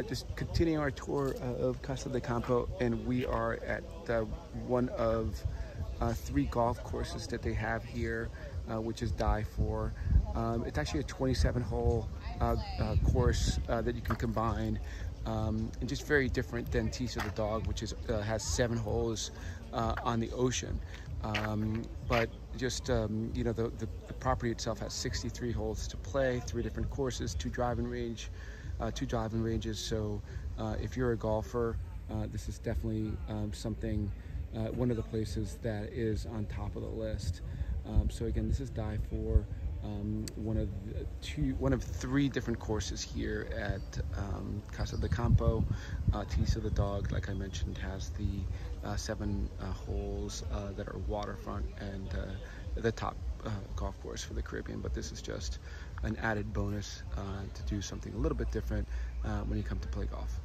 Just continuing our tour of Casa de Campo, and we are at one of 3 golf courses that they have here, which is Die 4. It's actually a 27-hole course that you can combine, and just very different than Tease of the Dog, which is has 7 holes on the ocean. But just you know, the property itself has 63 holes to play, 3 different courses, 2 driving ranges. So if you're a golfer, this is definitely something, one of the places that is on top of the list. So again, this is Die 4, one of 3 different courses here at Casa de Campo. Tease of the Dog, like I mentioned, has the 7 holes that are waterfront and the top golf course for the Caribbean. But this is just an added bonus to do something a little bit different when you come to play golf.